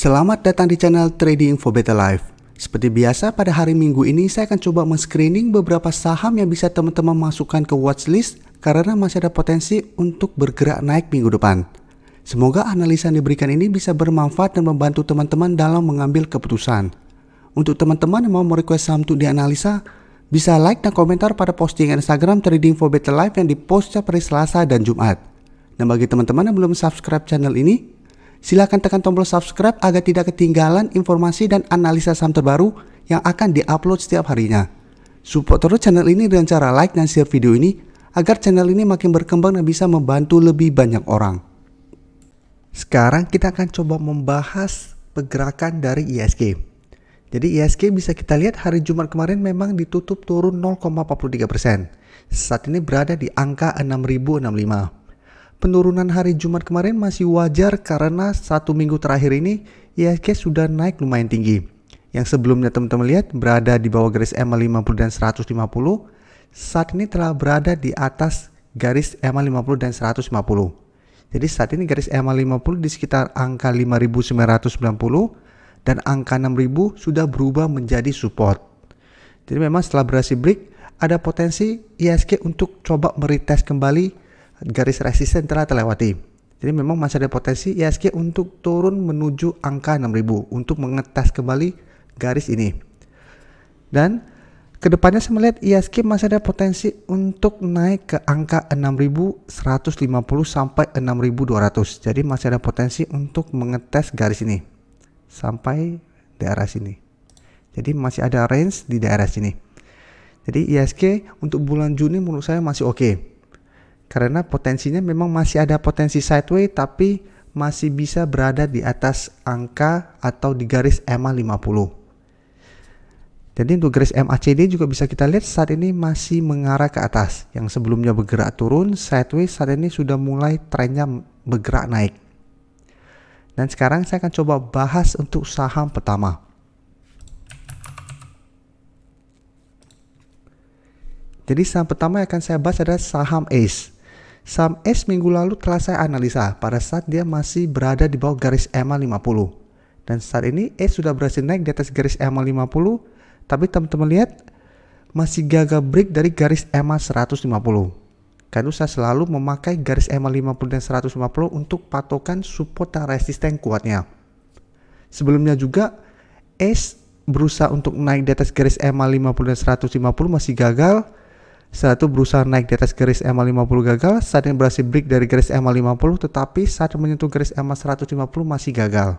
Selamat datang di channel Trading for Better Life. Seperti biasa pada hari Minggu ini saya akan coba men-screening beberapa saham yang bisa teman-teman masukkan ke watchlist karena masih ada potensi untuk bergerak naik minggu depan. Semoga analisa yang diberikan ini bisa bermanfaat dan membantu teman-teman dalam mengambil keputusan. Untuk teman-teman yang mau merequest saham untuk dianalisa, bisa like dan komentar pada postingan Instagram Trading for Better Life yang dipost setiap hari Selasa dan Jumat. Dan bagi teman-teman yang belum subscribe channel ini, silakan tekan tombol subscribe agar tidak ketinggalan informasi dan analisa saham terbaru yang akan diupload setiap harinya. Support terus channel ini dengan cara like dan share video ini agar channel ini makin berkembang dan bisa membantu lebih banyak orang. Sekarang kita akan coba membahas pergerakan dari ISG. Jadi ISG bisa kita lihat hari Jumat kemarin memang ditutup turun 0,43%. Saat ini berada di angka 6.065. Penurunan hari Jumat kemarin masih wajar karena satu minggu terakhir ini ISG sudah naik lumayan tinggi. Yang sebelumnya teman-teman lihat berada di bawah garis EMA 50 dan 150, saat ini telah berada di atas garis EMA 50 dan 150. Jadi saat ini garis EMA 50 di sekitar angka 5.990 dan angka 6.000 sudah berubah menjadi support. Jadi memang setelah berhasil break, ada potensi ISG untuk coba meretest kembali garis resisten telah terlewati. Jadi memang masih ada potensi ISG untuk turun menuju angka 6.000 untuk mengetes kembali garis ini. Dan kedepannya saya melihat ISG masih ada potensi untuk naik ke angka 6.150 sampai 6.200. Jadi masih ada potensi untuk mengetes garis ini sampai daerah sini. Jadi masih ada range di daerah sini. Jadi ISG untuk bulan Juni menurut saya masih oke. Karena potensinya memang masih ada potensi sideways tapi masih bisa berada di atas angka atau di garis EMA 50. Jadi untuk garis MACD juga bisa kita lihat saat ini masih mengarah ke atas. Yang sebelumnya bergerak turun, sideways saat ini sudah mulai trennya bergerak naik. Dan sekarang saya akan coba bahas untuk saham pertama. Jadi saham pertama yang akan saya bahas adalah saham ACE. Saham ACE minggu lalu telah saya analisa pada saat dia masih berada di bawah garis EMA 50. Dan saat ini ACE sudah berhasil naik di atas garis EMA 50, tapi teman-teman lihat masih gagal break dari garis EMA 150. Karena saya selalu memakai garis EMA 50 dan 150 untuk patokan support dan resisten kuatnya. Sebelumnya juga ACE berusaha untuk naik di atas garis EMA 50 dan 150 masih gagal. Setelah itu berusaha naik di atas garis EMA 50 gagal, saat ini berhasil break dari garis EMA 50 tetapi saat menyentuh garis EMA 150 masih gagal.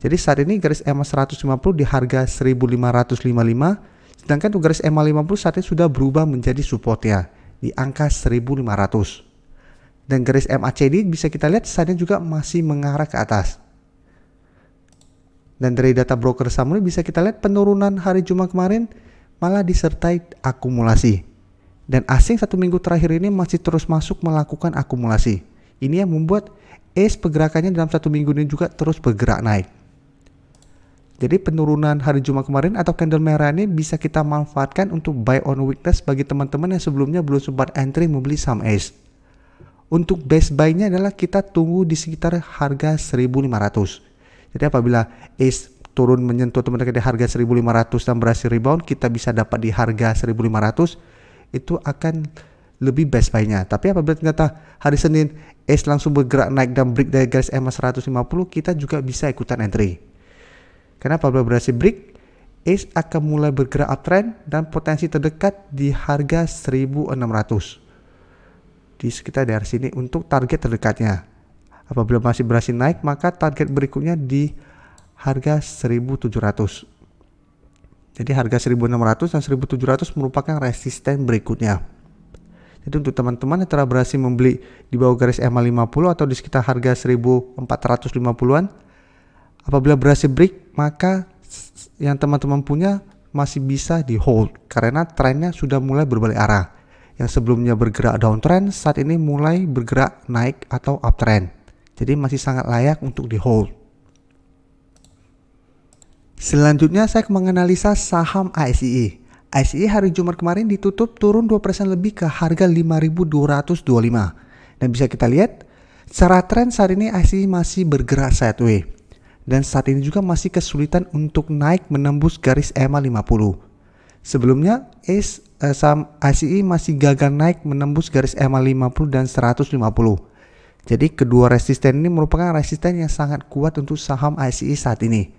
Jadi saat ini garis EMA 150 di harga 1555, sedangkan untuk garis EMA 50 saat ini sudah berubah menjadi supportnya di angka 1500. Dan garis MACD bisa kita lihat saat ini juga masih mengarah ke atas. Dan dari data broker summary bisa kita lihat penurunan hari Jumat kemarin malah disertai akumulasi. Dan asing satu minggu terakhir ini masih terus masuk melakukan akumulasi. Ini yang membuat ACE pergerakannya dalam satu minggu ini juga terus bergerak naik. Jadi penurunan hari Jumat kemarin atau candle merah ini bisa kita manfaatkan untuk buy on weakness bagi teman-teman yang sebelumnya belum sempat entry membeli saham ACE. Untuk best buy-nya adalah kita tunggu di sekitar harga 1.500. Jadi apabila ACE turun menyentuh teman-teman di harga 1.500 dan berhasil rebound, kita bisa dapat di harga 1.500. Itu akan lebih best buy-nya. Tapi apabila ternyata hari Senin ACE langsung bergerak naik dan break dari garis EMA 150, kita juga bisa ikutan entry. Karena apabila berhasil break, ACE akan mulai bergerak uptrend dan potensi terdekat di harga 1.600. Di sekitar daerah sini untuk target terdekatnya. Apabila masih berhasil naik, maka target berikutnya di harga 1.700. Jadi harga 1.600 dan 1.700 merupakan resisten berikutnya. Jadi untuk teman-teman yang telah berhasil membeli di bawah garis EMA 50 atau di sekitar harga 1.450-an, apabila berhasil break, maka yang teman-teman punya masih bisa di hold karena trennya sudah mulai berbalik arah. Yang sebelumnya bergerak downtrend, saat ini mulai bergerak naik atau uptrend. Jadi masih sangat layak untuk di hold. Selanjutnya saya menganalisa saham ASII. ASII hari Jumat kemarin ditutup turun 2% lebih ke harga 5.225. Dan bisa kita lihat secara tren saat ini ASII masih bergerak sideways. Dan saat ini juga masih kesulitan untuk naik menembus garis EMA 50. Sebelumnya saham ICE masih gagal naik menembus garis EMA 50 dan 150. Jadi kedua resisten ini merupakan resisten yang sangat kuat untuk saham ICE saat ini.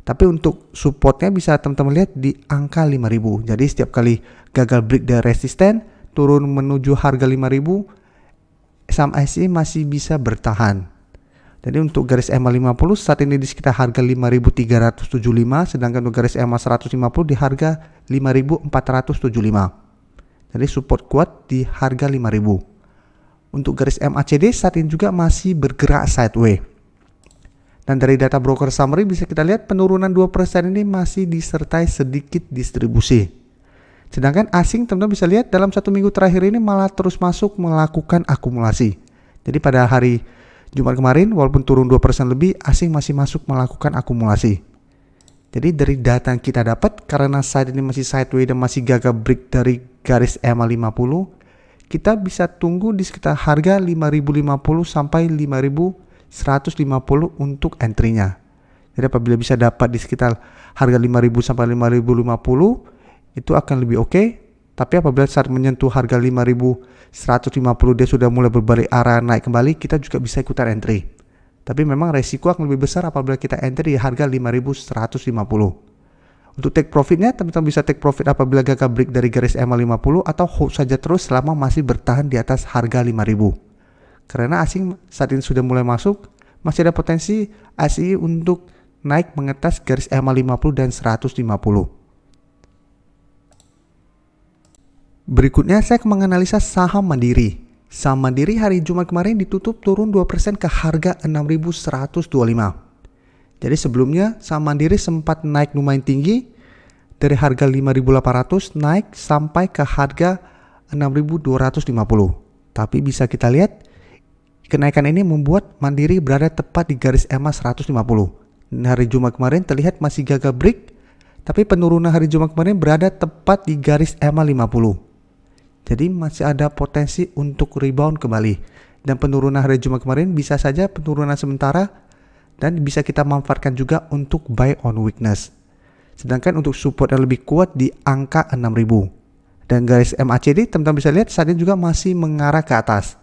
Tapi untuk supportnya bisa teman-teman lihat di angka 5.000. Jadi setiap kali gagal break dari resisten, turun menuju harga 5.000, saham ICE masih bisa bertahan. Jadi untuk garis EMA 50 saat ini di sekitar harga 5.375, sedangkan untuk garis EMA 150 di harga 5.475. Jadi support kuat di harga 5.000. Untuk garis MACD saat ini juga masih bergerak sideways. Dan dari data broker summary bisa kita lihat penurunan 2% ini masih disertai sedikit distribusi. Sedangkan asing teman-teman bisa lihat dalam 1 minggu terakhir ini malah terus masuk melakukan akumulasi. Jadi pada hari Jumat kemarin walaupun turun 2% lebih, asing masih masuk melakukan akumulasi. Jadi dari data yang kita dapat, karena saat ini masih sideways dan masih gagal break dari garis EMA 50, kita bisa tunggu di sekitar harga 5.050 sampai 5.150 untuk entry-nya. Jadi apabila bisa dapat di sekitar harga 5.000 sampai 5.050, itu akan lebih oke. Tapi apabila saat menyentuh harga 5.150 dia sudah mulai berbalik arah naik kembali, kita juga bisa ikutan entry. Tapi memang resiko akan lebih besar apabila kita entry di harga 5.150. Untuk take profitnya, teman-teman bisa take profit apabila gagal break dari garis EMA 50 atau hold saja terus selama masih bertahan di atas harga 5.000. Karena asing saat ini sudah mulai masuk, masih ada potensi ICE untuk naik mengetas garis EMA 50 dan 150. Berikutnya saya akan menganalisa saham Mandiri. Saham Mandiri hari Jumat kemarin ditutup turun 2% ke harga 6.125. Jadi sebelumnya saham Mandiri sempat naik lumayan tinggi dari harga 5.800 naik sampai ke harga 6.250. Tapi bisa kita lihat kenaikan ini membuat Mandiri berada tepat di garis EMA 150. Dan hari Jumat kemarin terlihat masih gagal break, tapi penurunan hari Jumat kemarin berada tepat di garis EMA 50. Jadi masih ada potensi untuk rebound kembali. Dan penurunan hari Jumat kemarin bisa saja penurunan sementara dan bisa kita manfaatkan juga untuk buy on weakness. Sedangkan untuk support yang lebih kuat di angka 6.000. Dan garis MACD teman-teman bisa lihat saat ini juga masih mengarah ke atas.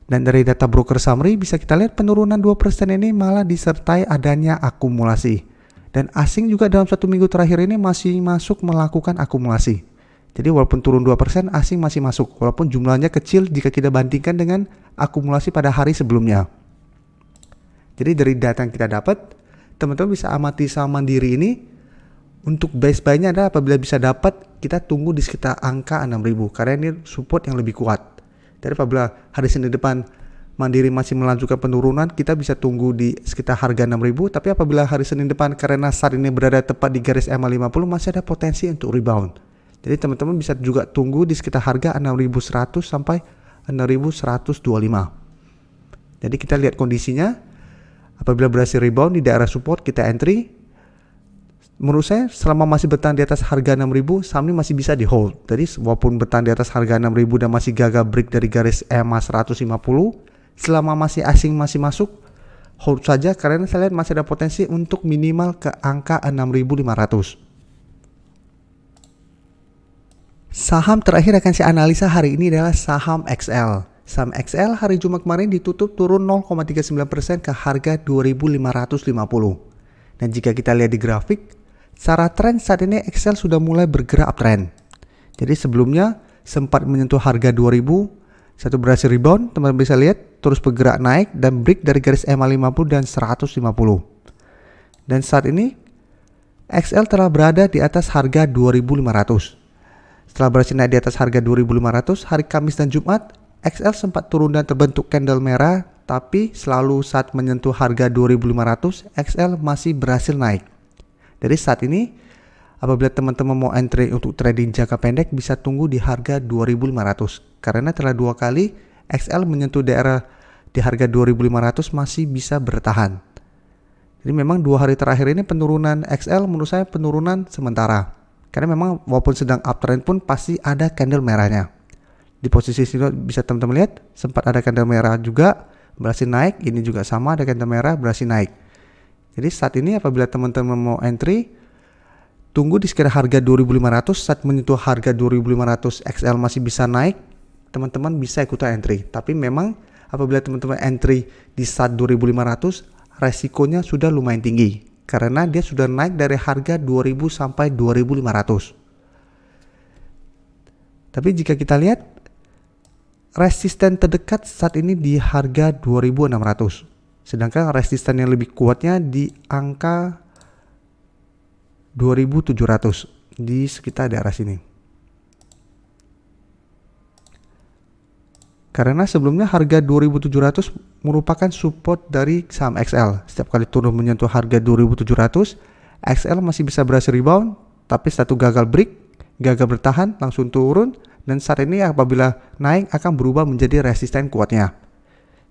Dan dari data broker summary bisa kita lihat penurunan 2% ini malah disertai adanya akumulasi. Dan asing juga dalam 1 minggu terakhir ini masih masuk melakukan akumulasi. Jadi walaupun turun 2%, asing masih masuk. Walaupun jumlahnya kecil jika kita bandingkan dengan akumulasi pada hari sebelumnya. Jadi dari data yang kita dapat, teman-teman bisa amati saham Mandiri ini. Untuk base buy-nya adalah apabila bisa dapat, kita tunggu di sekitar angka 6.000. Karena ini support yang lebih kuat. Jadi apabila hari Senin depan Mandiri masih melanjutkan penurunan, kita bisa tunggu di sekitar harga 6.000. Tapi apabila hari Senin depan karena saat ini berada tepat di garis EMA 50, masih ada potensi untuk rebound. Jadi teman-teman bisa juga tunggu di sekitar harga 6.100 sampai 6.125. Jadi kita lihat kondisinya. Apabila berhasil rebound di daerah support, kita entry. Menurut saya selama masih bertahan di atas harga 6.000, saham ini masih bisa di hold. Jadi walaupun bertahan di atas harga 6.000 dan masih gagal break dari garis EMA 150, selama masih asing masih masuk, hold saja karena saya lihat masih ada potensi untuk minimal ke angka 6.500. Saham terakhir akan saya analisa hari ini adalah saham XL. Saham XL hari Jumat kemarin ditutup turun 0,39% ke harga 2.550. Dan jika kita lihat di grafik, secara tren saat ini XL sudah mulai bergerak uptrend. Jadi sebelumnya sempat menyentuh harga 2.000, satu berhasil rebound, teman-teman bisa lihat terus bergerak naik dan break dari garis EMA 50 dan 150. Dan saat ini XL telah berada di atas harga 2.500. Setelah berhasil naik di atas harga 2.500, hari Kamis dan Jumat, XL sempat turun dan terbentuk candle merah, tapi selalu saat menyentuh harga 2.500, XL masih berhasil naik. Dari saat ini, apabila teman-teman mau entry untuk trading jangka pendek, bisa tunggu di harga 2.500. Karena telah 2 kali, XL menyentuh daerah di harga 2.500 masih bisa bertahan. Jadi memang 2 hari terakhir ini penurunan XL menurut saya penurunan sementara. Karena memang walaupun sedang uptrend pun pasti ada candle merahnya. Di posisi sini bisa teman-teman lihat sempat ada candle merah juga berhasil naik, ini juga sama ada candle merah berhasil naik. Jadi saat ini apabila teman-teman mau entry, tunggu di sekitar harga 2500. Saat menyentuh harga 2500 XL masih bisa naik, teman-teman bisa ikutan entry. Tapi memang apabila teman-teman entry di saat 2500, resikonya sudah lumayan tinggi karena dia sudah naik dari harga 2000 sampai 2500. Tapi jika kita lihat, resisten terdekat saat ini di harga 2600. Sedangkan resisten yang lebih kuatnya di angka 2700, di sekitar daerah sini. Karena sebelumnya harga 2700 merupakan support dari saham XL. Setiap kali turun menyentuh harga 2700, XL masih bisa berhasil rebound, tapi satu gagal break, gagal bertahan, langsung turun, dan saat ini apabila naik akan berubah menjadi resisten kuatnya.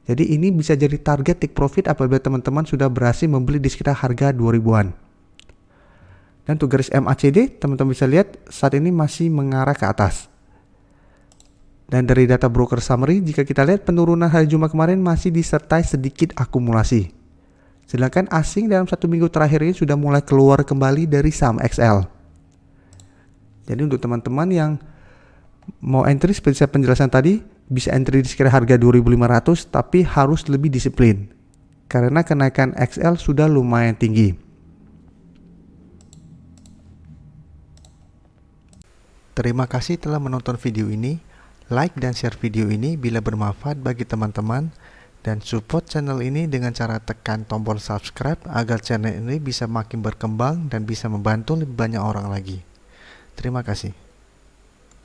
Jadi ini bisa jadi target take profit apabila teman-teman sudah berhasil membeli di sekitar harga 2000-an. Dan untuk garis MACD, teman-teman bisa lihat saat ini masih mengarah ke atas. Dan dari data broker summary, jika kita lihat penurunan hari Jumat kemarin masih disertai sedikit akumulasi. Sedangkan asing dalam 1 minggu terakhir ini sudah mulai keluar kembali dari saham XL. Jadi untuk teman-teman yang mau entry seperti saya penjelasan tadi, bisa entry di sekitar harga 2500, tapi harus lebih disiplin karena kenaikan XL sudah lumayan tinggi. Terima kasih telah menonton video ini. Like dan share video ini bila bermanfaat bagi teman-teman, dan support channel ini dengan cara tekan tombol subscribe agar channel ini bisa makin berkembang dan bisa membantu lebih banyak orang lagi. Terima kasih.